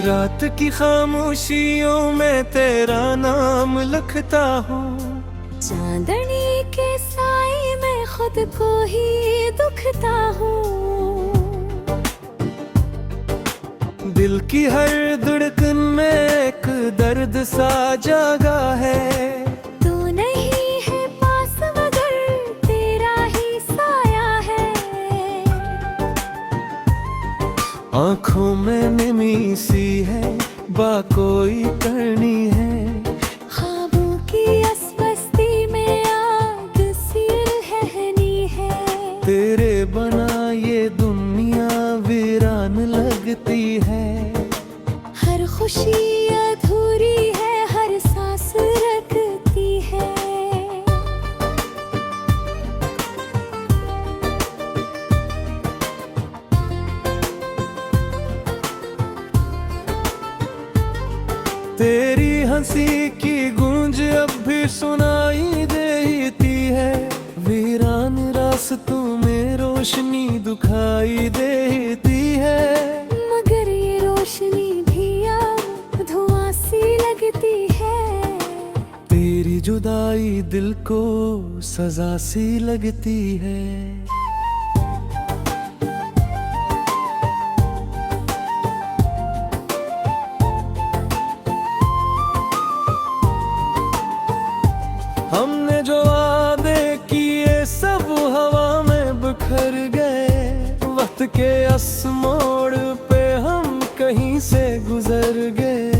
रात की खामोशियों में तेरा नाम लिखता हूँ। चांदनी के साए में खुद को ही दुखता हूँ। दिल की हर धड़कन में एक दर्द सा जागा है। तू नहीं है पास मगर तेरा ही साया है। आँखों में नमी सी है, कोई करनी है। ख्वाबों की इस बस्ती में आग सी रहनी है। तेरे बना ये दुनिया वीरान लगती है। हर खुशी अधूरी है, हर सांस रखती है। तेरी हंसी की गूंज अब भी सुनाई देती है। वीरान रास्तों में रोशनी दिखाई देती है। मगर ये रोशनी भी अब धुआं सी लगती है। तेरी जुदाई दिल को सजा सी लगती है। हमने जो वादे किए सब हवा में बिखर गए। वक्त के इस मोड़ पे हम कहीं से गुजर गए।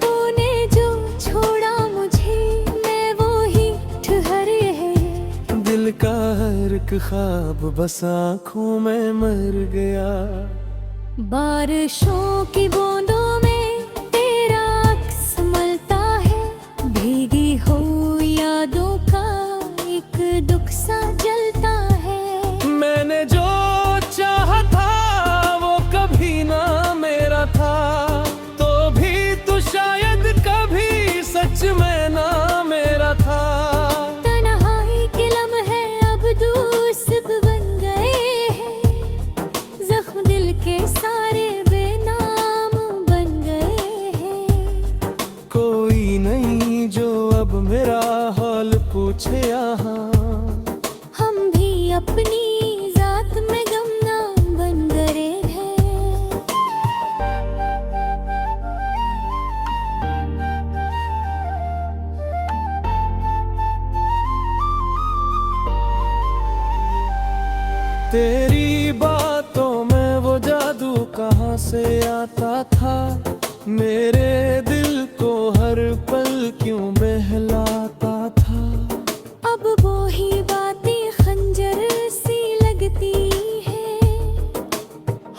तूने जो छोड़ा मुझे मैं वो ही ठहरे है। दिल का हर एक ख्वाब बस आँखों में मर गया। बारिशों की बूंदों में तेरा अक्स मलता है। भीगी हो यादों का एक दुख सा जलता है। मैंने जो चाहा था वो कभी ना मेरा था, तो भी तो शायद कभी सच में ना मेरा था। तन्हाई के लम्हे अब दूसब बन गए हैं। जख्म दिल के सारे बेनाम बन गए हैं। कोई नहीं जो अब मेरा हाल पूछे यहाँ। हम भी अपनी जात में गमनाम बन गए हैं। तेरी बातों में वो जादू कहाँ से आता था। मेरे दिल को हर पल क्यों बहलाता था। अब वो ही बातें खंजर सी लगती है।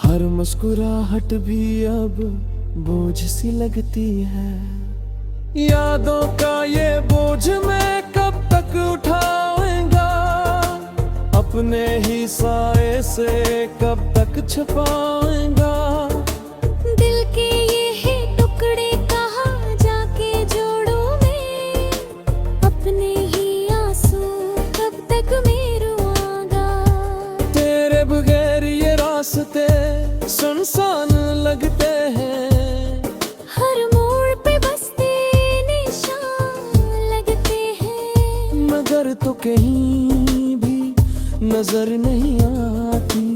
हर मुस्कुराहट भी अब बोझ सी लगती है। यादों का ये बोझ मैं कब तक उठाऊंगा। अपने ही साए से कब तक छुपाऊंगा। दिल के ये ही टुकड़े कहाँ जाके जोड़ूं मैं। अपने ही आंसू कब तक मैं रुआंगा। तेरे बगैर ये रास्ते सुनसान लगते हैं। हर मोड़ पे बसते निशान लगते हैं। मगर तो कहीं भी नजर नहीं आती।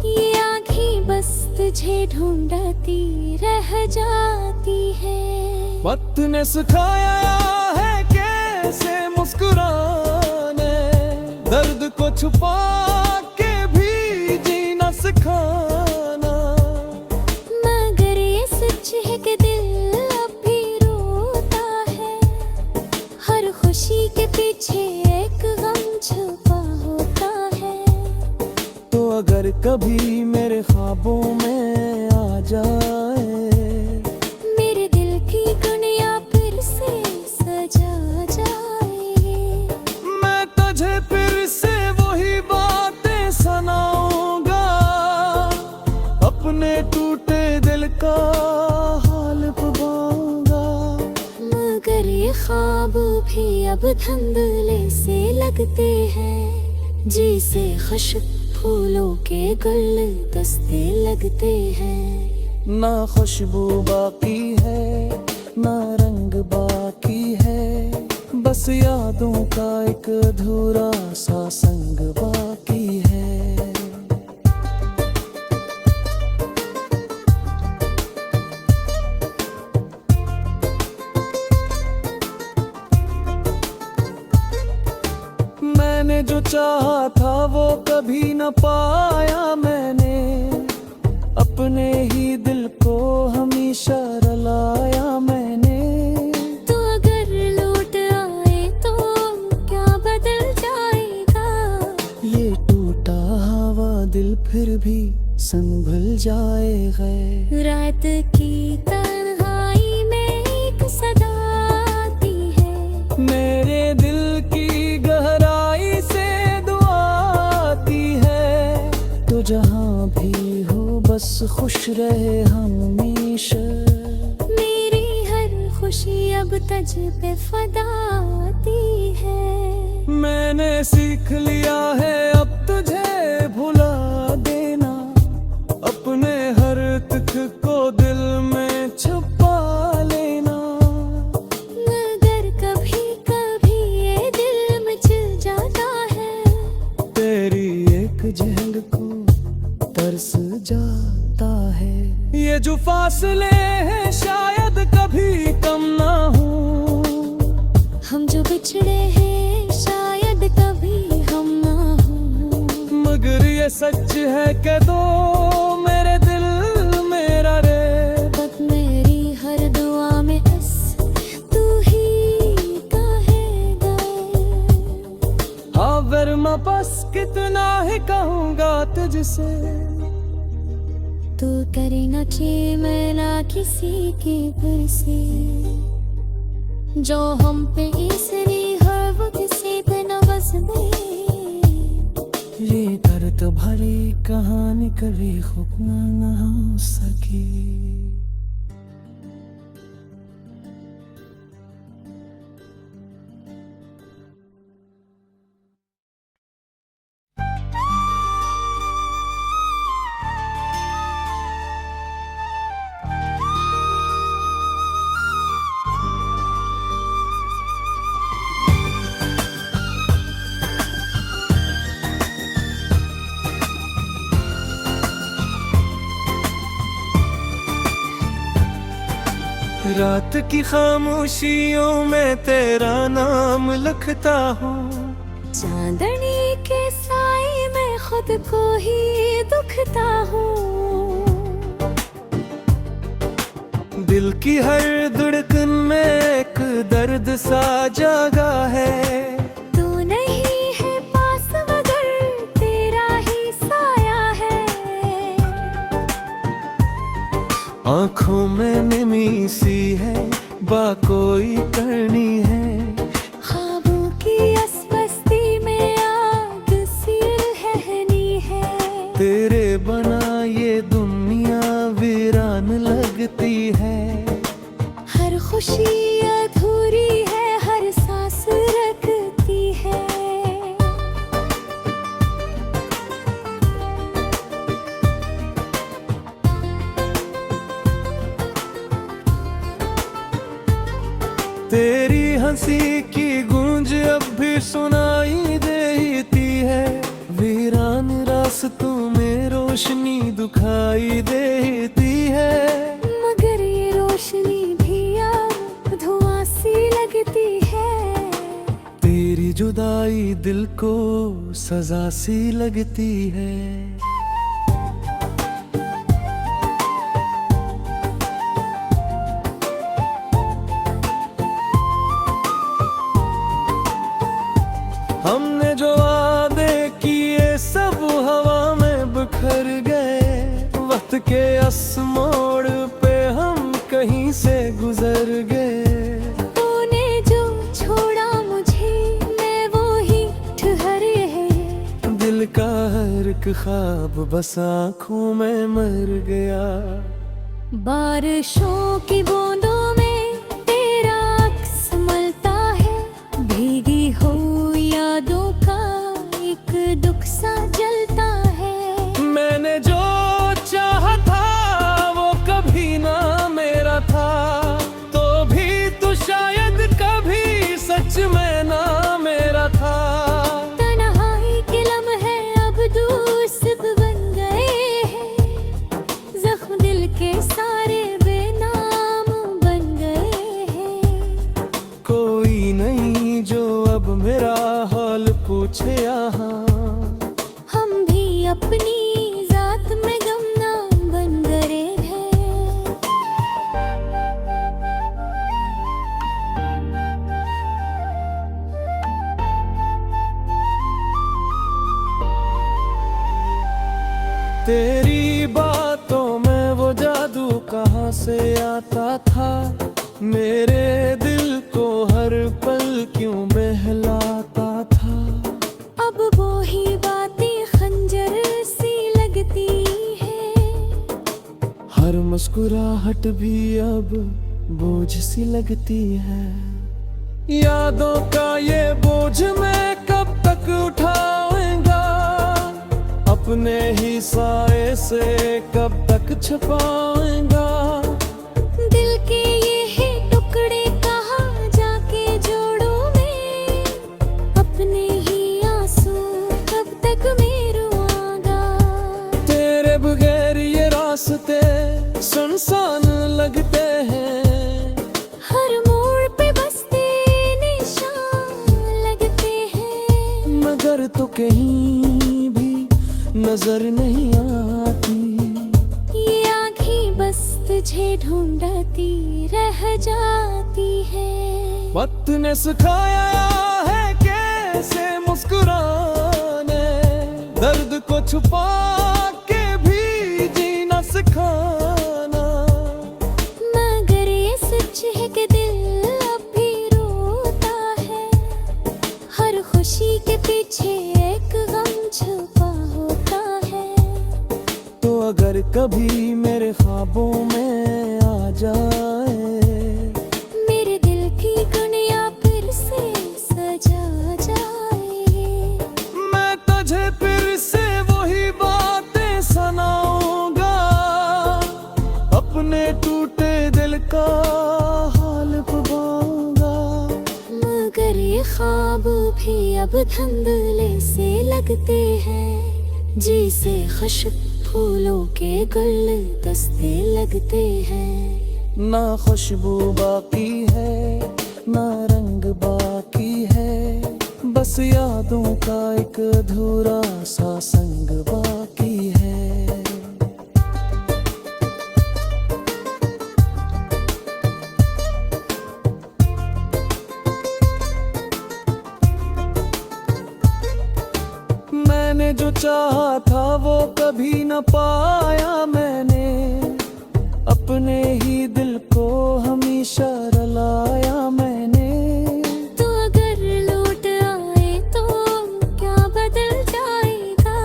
ये आँखें बस तुझे ढूंढती रह जाती है। वक्त ने सिखाया है कैसे मुस्कुराने। दर्द को छुपा के भी जीना सिखाना। मगर ये सच है कि दिल अब भी रोता है। हर खुशी के पीछे एक गम छुपा होता है। तो अगर कभी मेरे ख्वाबों में आ जाए। मेरे दिल की दुनिया फिर से सजा जाए। मैं तुझे फिर से वही बातें सुनाऊंगा। अपने टूटे दिल का हाल पवाऊंगा। मगर ये ख्वाब भी अब धुंधले से लगते हैं। जैसे खुश्क फूलों के गुलदस्ते लगते हैं। ना खुशबू बाकी है ना रंग बाकी है, बस यादों का एक अधूरा सा संग बाकी है। मैंने जो चाहा था वो कभी न पाया, मैंने अपने ही दिल को हमेशा रुलाया मैंने। तो अगर लौट आए तो क्या बदल जाएगा, ये टूटा हुआ दिल फिर भी संभल जाएगा। रात की तन्हाई में एक सदा आती है, मेरे दिल की गहराई से दुआ आती है। तो जहाँ भी हो बस खुश रहे हमेशा, मेरी हर खुशी अब तुझ पे फदा आती है। मैंने सीख लिया है अब तुझे भुला देना, अपने हर दुख को दिल में छुपा लेना। मगर कभी कभी ये दिल मचल जाता है, तेरी एक झलक को तरस जाता है। ये जो फासले हैं शायद कभी कम ना हो, हम जो बिछड़े हैं शायद कभी हम ना हो। मगर ये सच है कि दो मेरे दिल मेरा रे, बस मेरी हर दुआ में बस तू ही कहेगा। हाँ वर्मा बस कितना ही कहूँगा तुझसे, तू करे न चे मैं ना किसी के घर से, जो हम पे इसने हर वो किसी पे न बस दे। ये दर्द भरी कहानी कभी खूब ना हो सकी। रात की खामोशियों में तेरा नाम लिखता हूँ, चांदनी के साए में खुद को ही दुखता हूँ। दिल की हर धड़कन में एक दर्द सा जागा है। तू नहीं है पास मगर तेरा ही साया है, आँखों में नमी सी है बा कोई करनी है। ख्वाबों की इस बस्ती में आग सी रहनी है, तेरे बना ये दुनिया वीरान लगती है। हर खुशी अधूरी है हर सांस रखती है। तेरी हंसी की गूंज अब भी सुनाई देती है, वीरान रास्तों में रोशनी दिखाई देती है। मगर ये रोशनी भी अब धुआं सी लगती है, तेरी जुदाई दिल को सजा सी लगती है। हमने जो वादे किए सब हवा में बिखर गए, वक्त के इस मोड़ पे हम कहीं से गुजर गए। तूने जो छोड़ा मुझे मैं वो ही ठहरे है, दिल का हर एक ख्वाब बस आँखों में मर गया। बारिशों की बूंदों में तेरा अक्स मलता है, भीगी हो यादों का एक दुख सा जलता है। मैंने जो चाहा था वो कभी पूछे यहाँ। हम भी अपनी जात में गुमनाम बन गए हैं। तेरी बातों में वो जादू कहाँ से आता था, मेरे दिल को हर पल क्यों बहलाता था। अब वो ही बातें खंजर सी लगती है, हर मुस्कुराहट भी अब बोझ सी लगती है। यादों का ये बोझ मैं कब तक उठाऊंगा, अपने ही साए से कब तक छुपाऊंगा। दिल के ये है टुकड़े कहाँ जाके जोड़ूं मैं, अपने ही आंसू कब तक मैं रुआंगा। तेरे बगैर ये रास्ते सुनसान लगते हैं, हर मोड़ पे बसते निशान लगते हैं, मगर तो कहीं भी नजर नहीं आती। ये आँखें बस तुझे ढूंढती रह जाती है। वक्त ने सिखाया है कैसे मुस्कुराने, दर्द को छुपा के भी जीना सिखाना। मगर ये सच है कि दिल अब भी रोता है, हर खुशी के पीछे एक गम छुपा होता है। तो अगर कभी मेरे ख्वाबों में आ जाए, मेरे दिल की दुनिया फिर से सजा जाए, मैं तुझे फिर से वही बातें सुनाऊंगा, अपने टूटे दिल का हाल पुबाऊंगा। मगर ये ख्वाब भी अब धुंधले से लगते हैं, जैसे खुश्क फूलों के गुलदस्ते लगते हैं। ना खुशबू बाकी है ना रंग बाकी है, बस यादों का एक अधूरा सा संग बाकी है। मैंने जो चाहा था वो कभी न पाया मैंने, अपने ही दिल को हमेशा रुलाया मैंने। तो अगर लौट आए तो क्या बदल जाएगा,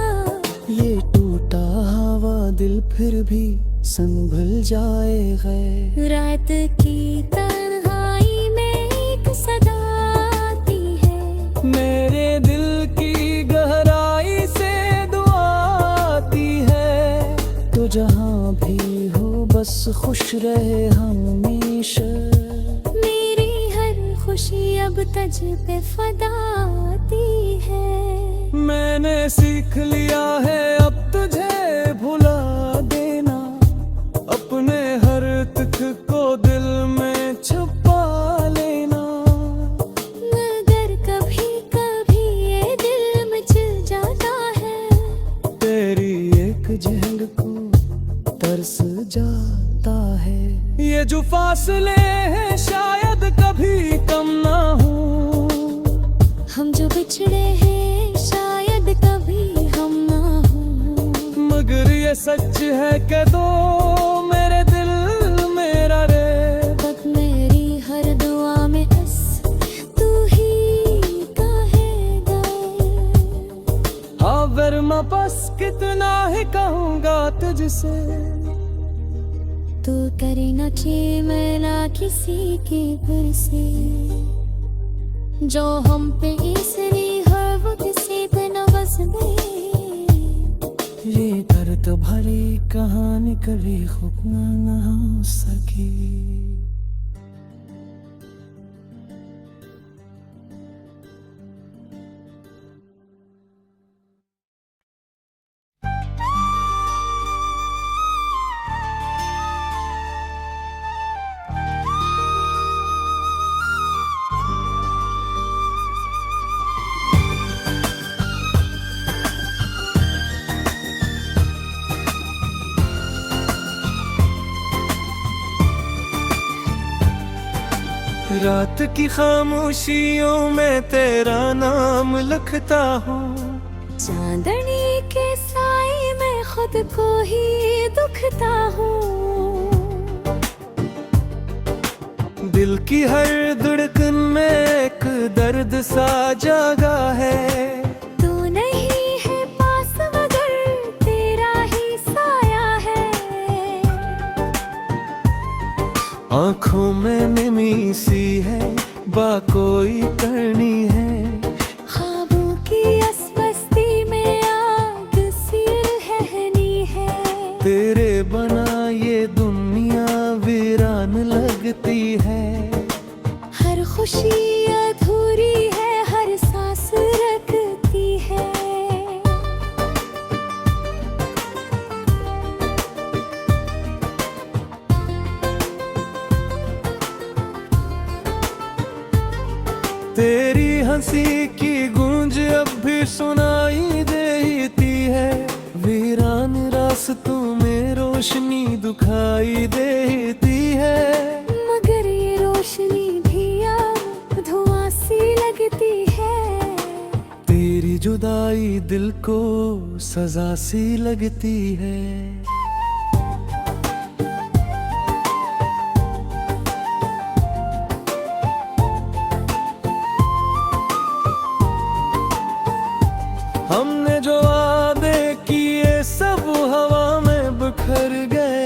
ये टूटा हुआ दिल फिर भी संभल जाएगा। रात की तन्हाई में एक सदा आती है, मेरे दिल की गहराई से दुआ आती है। तो जहाँ भी हो बस खुश रहे हमेशा, मेरी हर खुशी अब तुझ पे फदा आती है। मैंने सीख लिया है अब तुझे भुला देना, अपने हर दुख को दिल में छुपा लेना। मगर कभी कभी ये दिल मचल जाता है, तेरी एक झलक को तरस जाता है। ये जो फासले हैं शायद कभी कम ना हो, हम जो बिछड़े हैं शायद कभी हम ना हो। मगर ये सच है कि दो मेरे दिल मेरा रे। तक मेरी हर दुआ में बस तू ही कहेगा। हाँ वर्मा बस कितना ही कहूँगा तुझसे, तू करे न मैं ना किसी के घर से, जो हम पे इसने हर वो किसी पे नवस दे। ये दर्द भरी कहानी कभी खुद ना हो सकी। रात की खामोशियों में तेरा नाम लिखता हूँ। चांदनी के साए में खुद को ही दुखता हूँ। दिल की हर धड़कन में एक दर्द सा जागा है। तू नहीं है पास मगर तेरा ही साया है। आँखों में नमी सी है, बाकोई करनी है। ख्वाबों की अस्वस्थी में आग सी रहनी है। तेरे बना ये दुनिया वीरान लगती है। हर खुशी अधूरी है, हर सांस रखती है। तेरी हंसी की गूंज अब भी सुनाई देती है। वीरान रास्तों में रोशनी दिखाई देती है। मगर ये रोशनी भी अब धुआं सी लगती है। तेरी जुदाई दिल को सजा सी लगती है। हमने जो वादे किए सब हवा में बिखर गए।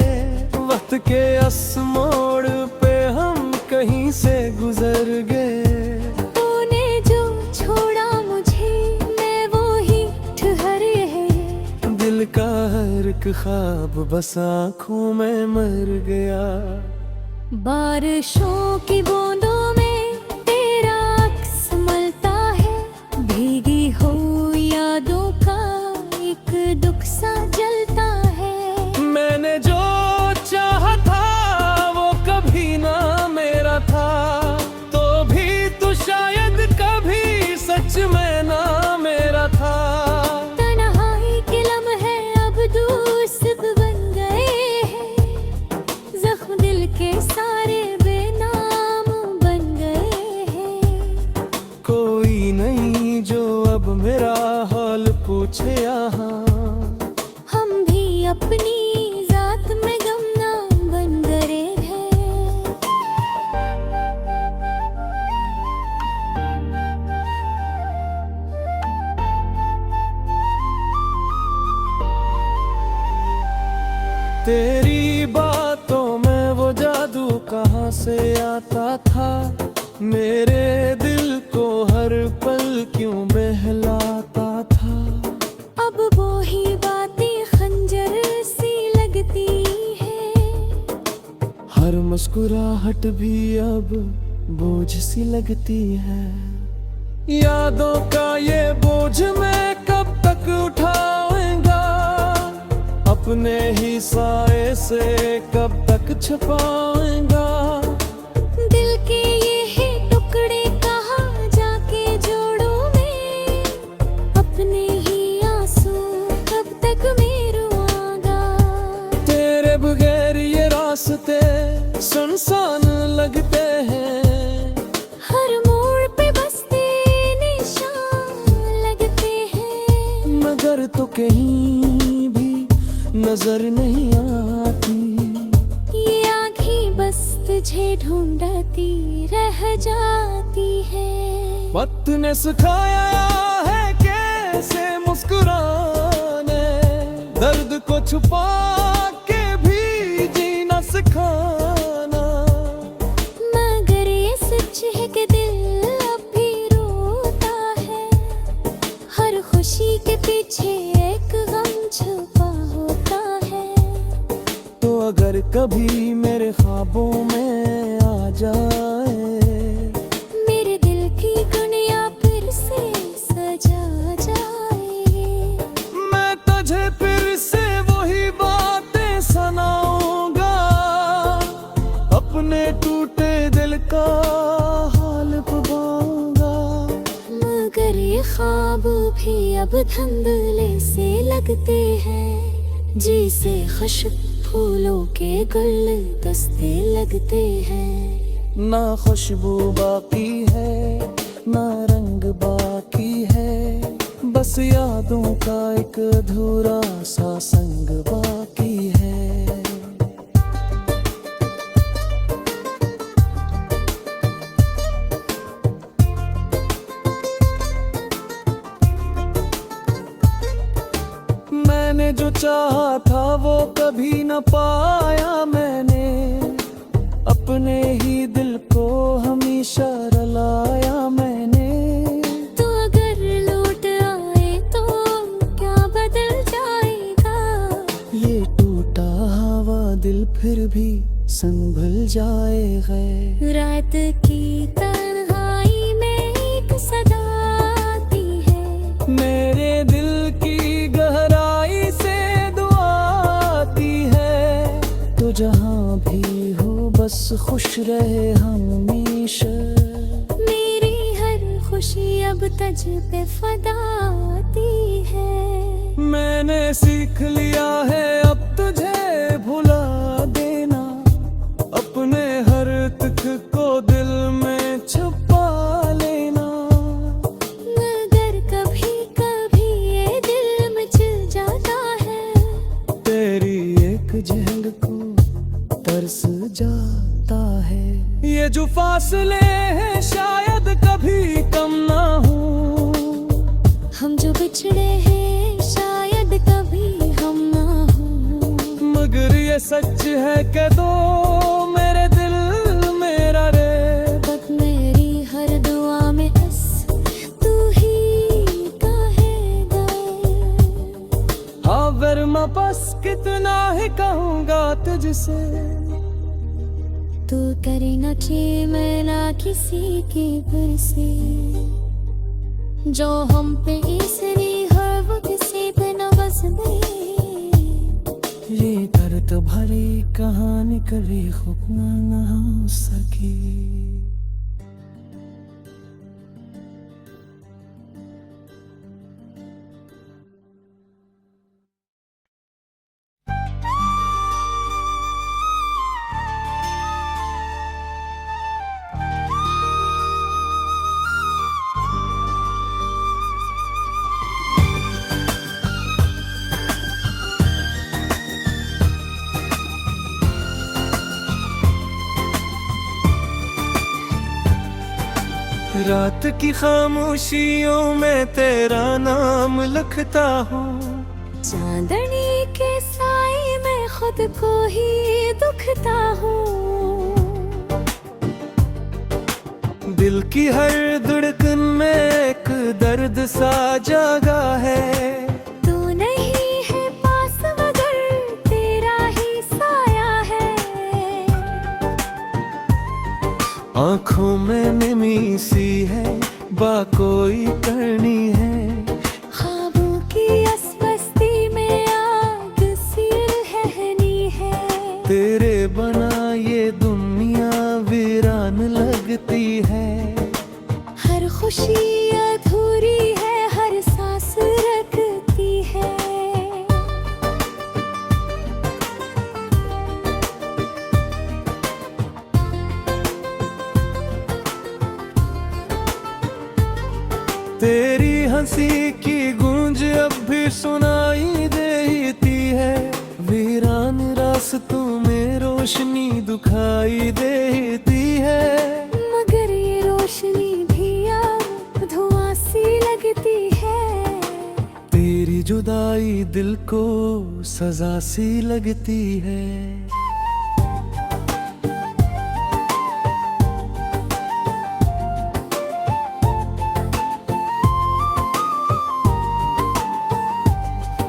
वक्त के इस मोड़ पे हम कहीं से गुजर गए। तूने जो छोड़ा मुझे मैं वो ही ठहर है। दिल का हर एक ख्वाब बस आँखों में मर गया। बारिशों की बूंदों में तेरा अक्स मलता है। भीगी हो यादों का एक दुख सा जलता है। मैंने जो चाहा था वो कभी ना मेरा था, तो भी तो शायद कभी सच में ना मेरा था। तन्हाई के लम्हे अब दूसर बन गए हैं। जख्म दिल के सारे बेनाम बन गए हैं। कोई नहीं जो अब मेरा हाल पूछे यहाँ। हम भी अपनी जात में गमनाम बन गए हैं। तेरी बातों में वो जादू कहाँ से आता था। मेरे दिल को हर पल क्यों बहलाता था। अब वो ही बातें खंजर सी लगती है। हर मुस्कुराहट भी अब बोझ सी लगती है। यादों का ये बोझ मैं कब तक उठाऊंगा। अपने ही साए से कब तक छुपाऊंगा। दिल के ये ही टुकड़े कहाँ जाके जोड़ों में। अपने ही आंसू कब तक मैं रुआंगा। तेरे बगैर ये रास्ते सुनसान लगते हैं। हर मोड़ पे बसते निशान लगते हैं। मगर तो कहीं भी नजर नहीं आती। ये आँखें बस तुझे ढूंढती रह जाती है। वक्त ने सिखाया है कैसे मुस्कुराने। दर्द को छुपा के भी जीना सिखाना। मगर ये सच है कि दिल अब भी रोता है। हर खुशी के पीछे एक गम छुपा होता है। तो अगर कभी मेरे ख्वाबों में आ जाए। मेरे दिल की दुनिया फिर से सजा जाए। मैं तुझे फिर से वही बातें सुनाऊंगा। अपने टूटे दिल का हाल पाऊंगा। मगर ये ख्वाब भी अब धुंधले से लगते हैं। जैसे खुशक फूलों के गुलदस्ते लगते हैं। ना खुशबू बाकी है ना रंग बाकी है, बस यादों का एक अधूरा सा संग बाकी है। मैंने जो चाहा था वो कभी न पाया, मैंने अपने ही दिल को हमेशा रलाया। मैंने तू अगर लौट आए तो क्या बदल जाएगा, ये टूटा हुआ दिल फिर भी संभल जाएगा। रात की तन्हाई में एक सदा आती है, मेरे दिल की गहराई से दुआ आती है। तो जहाँ भी हो बस खुश रहे हमेशा, मेरी हर खुशी अब तुझ पे फदा आती है। मैंने सीख लिया है अब तुझे भुला देना, अपने हर दुख को दिल में छुपा लेना। मगर कभी कभी ये दिल मचल जाता है, तेरी एक झलक को तरस जाता है। ये जो फासले हैं शायद कभी कम ना हो, हम जो बिछड़े हैं शायद कभी हम ना हो। मगर ये सच है कि दो मेरे दिल मेरा रे, बट मेरी हर दुआ में बस तू ही कहेगा। हाँ वर्मा बस कितना ही कहूँगा तुझसे, तू करे न कि मैं ना किसी के पर से, जो हम पे इसने हर वो किसी पे न बस दे। ये दर्द भरी कहानी कभी खुद न हो सकी। रात की खामोशियों में तेरा नाम लिखता हूँ, चांदनी के साए में खुद को ही दुखता हूँ। दिल की हर धड़कन में एक दर्द सा जागा है। तू नहीं है पास मगर तेरा ही साया है, आँखों में नमी सी है बा कोई करनी है। ख्वाबों की अस्वस्थी में आग सी रहनी है। तेरे बना ये दुनिया वीरान लगती है। हर खुशी अधूरी है हर सांस रखती है। तेरी हंसी की गूंज अब भी सुनाई देती है। वीरान रास्तों में रोशनी दिखाई देती है। मगर ये रोशनी भी अब धुआं सी लगती है। तेरी जुदाई दिल को सजा सी लगती है।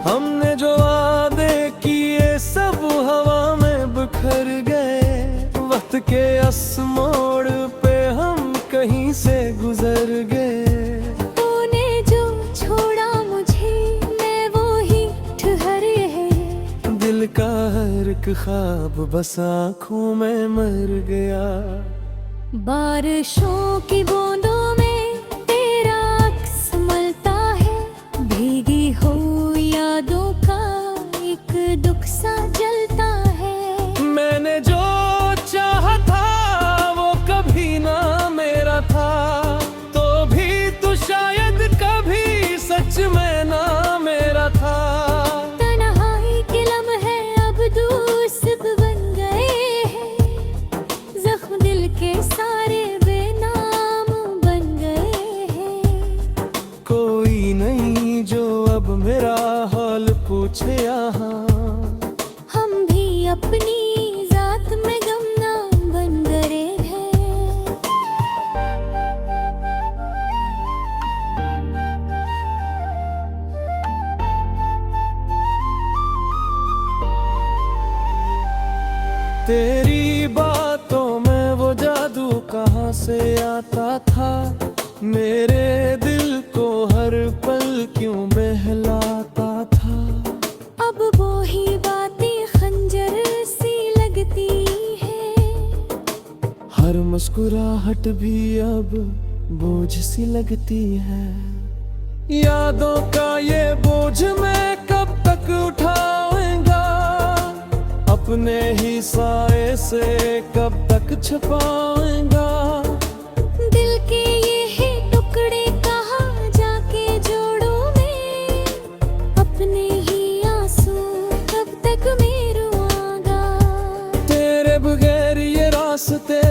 हमने जो वादे किए सब हवा में बिखर गए। वक्त के इस मोड़ पे हम कहीं से गुजर गए। तूने जो छोड़ा मुझे मैं वो ही ठहरे है। दिल का हर एक ख्वाब बस आँखों में मर गया। बारिशों की बूंदों में तेरा अक्स मलता है। भीगी हो यादों का एक दुख सा जलता है। मैंने जो चाहा था वो कभी सच में ना मेरा था। तन्हाई के लम्हे अब दोस्त बन गए हैं, जख्म दिल के सारे बेनाम बन गए हैं। कोई नहीं जो अब मेरा हाल पूछे यहाँ, हम भी अपनी जात में गमनाम बन गए हैं। तेरी बातों में वो जादू कहाँ से आता था, मेरे दिल को हर पल क्यों बहलाता था। अब वो ही बातें खंजर सी लगती है, हर मुस्कुराहट भी अब बोझ सी लगती है। यादों का ये बोझ मैं कब तक उठाऊंगा, अपने ही साए से कब तक छुपाऊंगा। दिल के ये ही टुकड़े कहाँ जाके जोड़ूं मैं, अपने ही आंसू कब तक मैं रुआंगा। तेरे बगैर ये रास्ते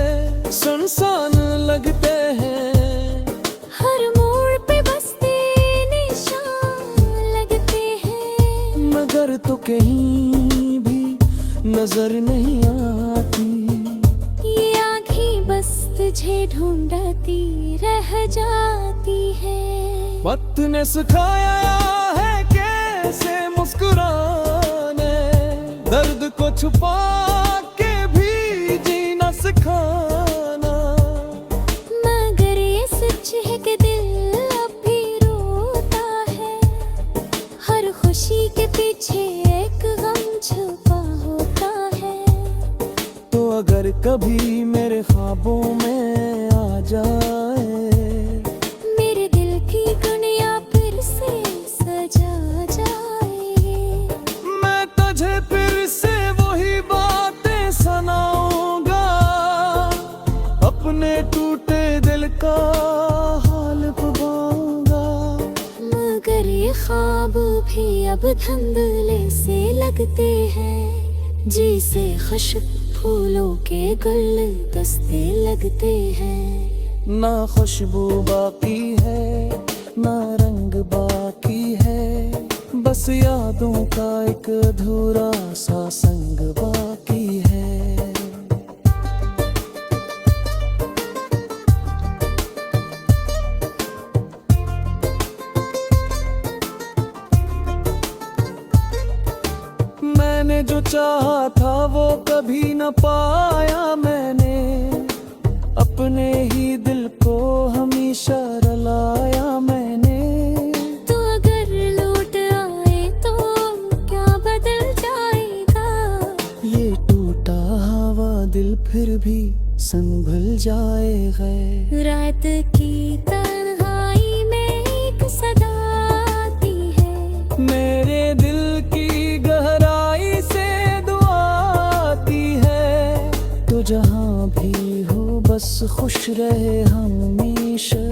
सुनसान लगते हैं, हर मोड़ पे बसते निशान लगते हैं, मगर तो कहीं भी नजर नहीं आती। ये आँखें बस तुझे ढूंढती रह जाती है। वक्त ने सिखाया है कैसे मुस्कुराने, दर्द को छुपा के भी जीना सिखाना। मगर ये सच है कि दिल अब भी रोता है, हर खुशी के पीछे एक गम छुपा होता है। तो अगर कभी मेरे ख्वाबों में आ जाए, मेरे दिल की दुनिया फिर से सजा जाए, मैं तुझे फिर से वही बातें सुनाऊंगा, अपने टूटे दिल का हाल बताऊंगा। मगर ये ख्वाब भी अब धुंधले से लगते हैं, जिसे खुशक फूलों के गुलदस्ते लगते हैं। ना खुशबू बाकी है ना रंग बाकी है, बस यादों का एक अधूरा सा संग बाकी है। मैंने जो चाहा था वो कभी न पाया मैंने, अपने ही दिल को हमेशा रुलाया मैंने। तो अगर लौट आए तो क्या बदल जाएगा, ये टूटा हुआ दिल फिर भी संभल जाएगा। रात की तन्हाई में एक सदा आती है, मेरे दिल की गहराई से दुआ आती है। तो जहाँ भी हो बस खुश रहे हमेशा,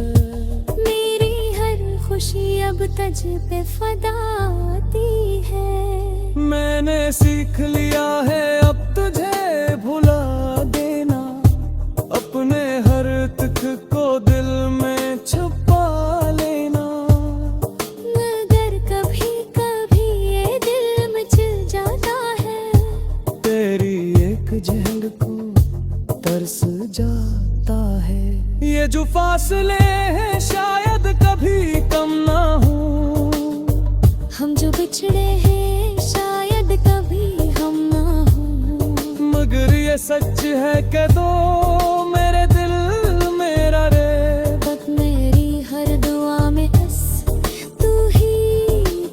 मेरी हर खुशी अब तुझ पे फदा आती है। मैंने सीख लिया है अब तुझे भुला देना, अपने हर दुख को दिल में छुपा लेना। मगर कभी कभी ये दिल मचल जाता है, तेरी एक झलक को तरस जाता है। ये जो फासले हैं शायद कभी कम ना हो, हम जो बिछड़े हैं शायद कभी हम ना हो। मगर ये सच है कि दो मेरे दिल मेरा रे। बस मेरी हर दुआ में बस तू ही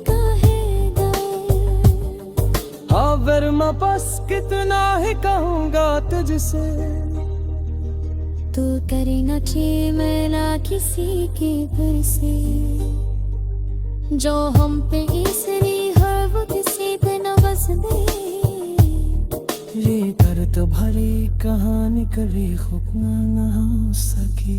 कहेगा। हाँ वर्मा बस कितना ही कहूँगा तुझसे, तू करे ना कि मैं ना किसी के घर से, जो हम पे इसने हर वो किसी पे न बस दे। ये दर्द भरी कहानी कभी खुद ना हो सकी।